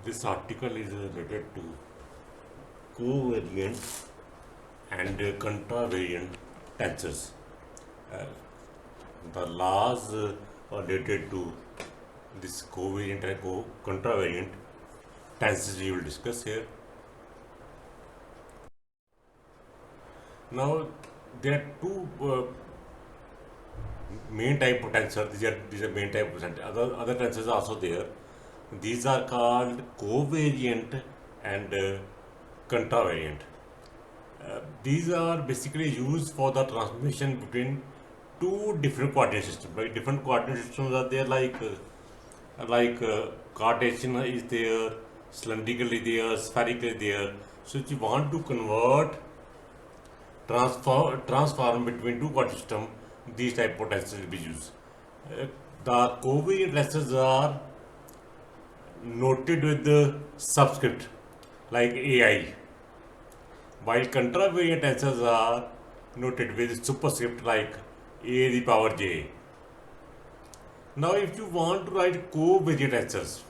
This article is related to covariant and contravariant tensors. Uh, the laws are related to this covariant and contravariant tensors we will discuss here. Now, there are two main type of tensors. These are main type of tensors. Other tensors are also there. These are called covariant and contravariant. These are basically used for the transmission between two different coordinate systems. Like different coordinate systems are there, Cartesian is there, cylindrical is there, spherical is there. So if you want to convert, transform between two coordinate systems, these type of tensors will be used. The covariant tensors are noted with the subscript like AI, while contravariant tensors are noted with superscript like a the power j. Now, if you want to write covariant tensors,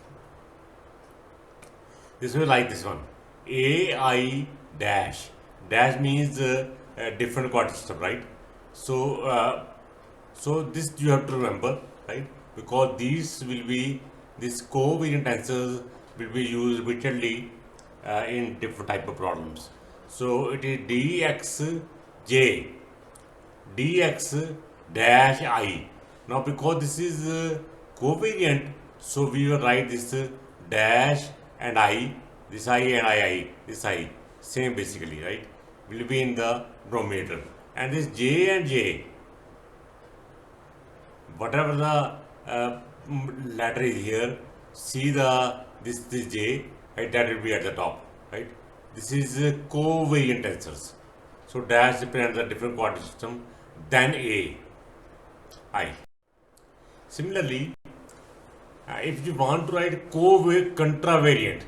this will like this one. AI dash. Dash means a different coordinate system, right? So this you have to remember, right? Because this covariant tensors will be used repeatedly in different type of problems. So it is dxj, dx dash I. Now, because this is covariant, so we will write this dash and I, this I and this I, same basically, right? Will be in the denominator. And this J and J, whatever the letter is here, see this J, right? That will be at the top, right? This is covariant tensors. So dash represents the different coordinate system than I. Similarly, if you want to write contravariant,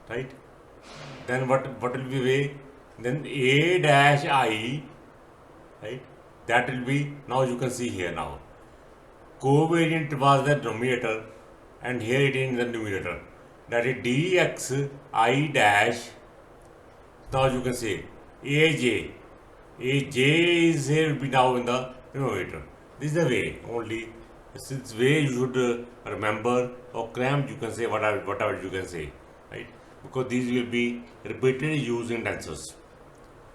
right? Then what will be way? Then a dash I, right? That will be, now you can see here now. Covariant was the denominator and here it is in the numerator. That is dx I dash. Now you can say aj. Aj is here will be now in the numerator. This is the way only. This way you should remember, or cram you can say whatever you can say, right? Because these will be repeatedly used in tensors.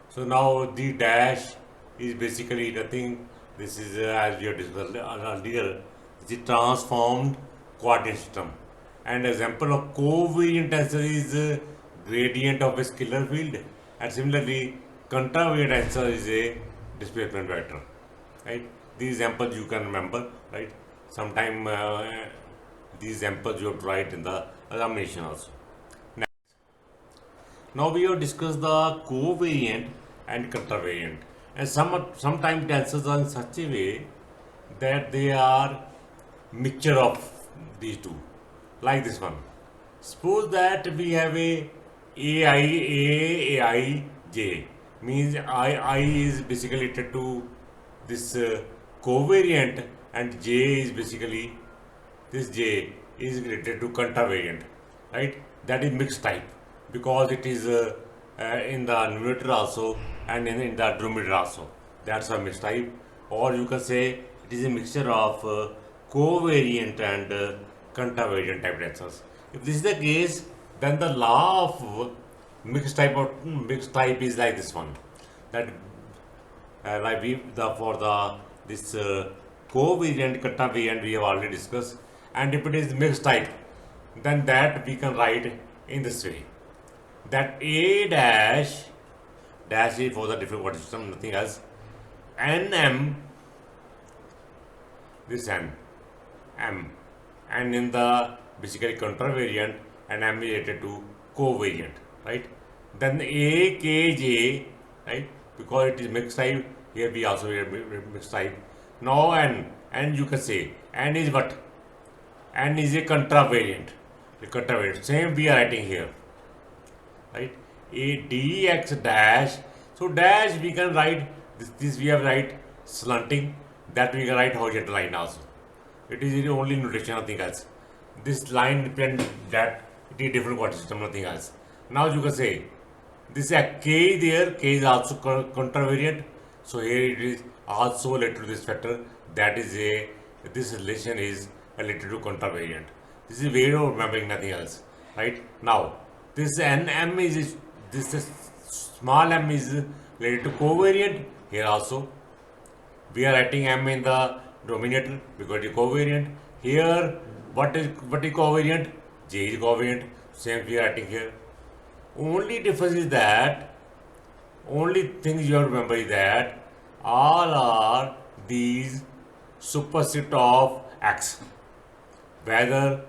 So now the dash is basically nothing. This is as we have discussed earlier, the transformed coordinate system. And example of covariant tensor is gradient of a scalar field, and similarly contravariant tensor is a displacement vector, right? These examples you can remember, right? Sometime these examples you have to write in the examination also. Now we have discussed the covariant and contravariant, and sometimes tensors are in such a way that they are mixture of these two, like this one. Suppose that we have a AI J, means I is basically related to this covariant, and J is basically, this J is related to contravariant, right? That is mixed type because it is in the numerator also and in the denominator also. That's a mixed type, or you can say it is a mixture of covariant and contravariant type tensors. If this is the case, then the law of mixed type is like this one. That like for the this covariant contravariant we have already discussed, and if it is mixed type, then that we can write in this way. That a dash is for the different coordinate system, nothing else. Nm, this m, and in the basically contravariant, and m is related to covariant, right? Then akj, right? Because it is mixed type, here we also have mixed type. Now n you can say n is what? N is a contravariant. The contravariant, same we are writing here, right? A dx dash. So dash we can write this we have write slanting, that we can write horizontal line also. It is the only notation, nothing else. This line depends that It is different quantity system, nothing else. Now you can say this is a K there, K is also contravariant. So here it is also related to this factor, that is a, this relation is related to contravariant. This is way of remembering, nothing else. Right? Now this NM is this is small m is related to covariant. Here also we are writing m in the denominator because it is covariant. Here what is covariant? J is covariant. Same we are writing here. Only difference is that, only things you have to remember is that all are these superset of x, whether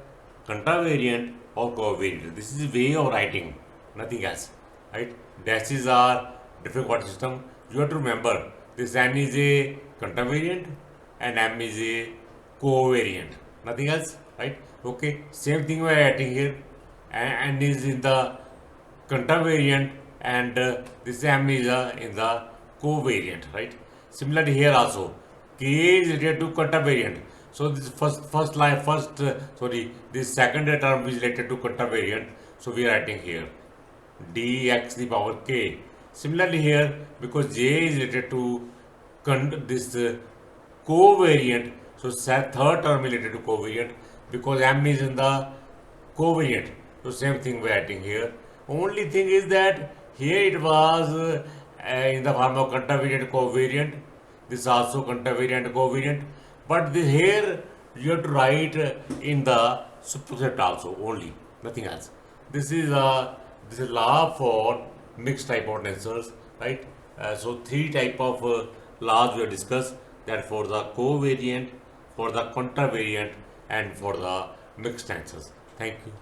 contravariant or covariant. This is way of writing, nothing else. Right? Dashes are different quantity system. You have to remember this n is a contravariant and m is a covariant. Nothing else, right? Okay. Same thing we are writing here. And is in the contravariant and this m is in the covariant, right? Similarly here also k is related to contravariant. So this first line this second term is related to contravariant. So we are writing here dx the power k. Similarly here, because j is related to this covariant, so third term is related to covariant because m is in the covariant. So same thing we are writing here. Only thing is that here it was in the form of contravariant covariant. This also contravariant covariant. But here you have to write in the superset also only, nothing else. This is law for mixed type of tensors, right? So three type of laws we have discussed, that for the covariant, for the contravariant, and for the mixed tensors. Thank you.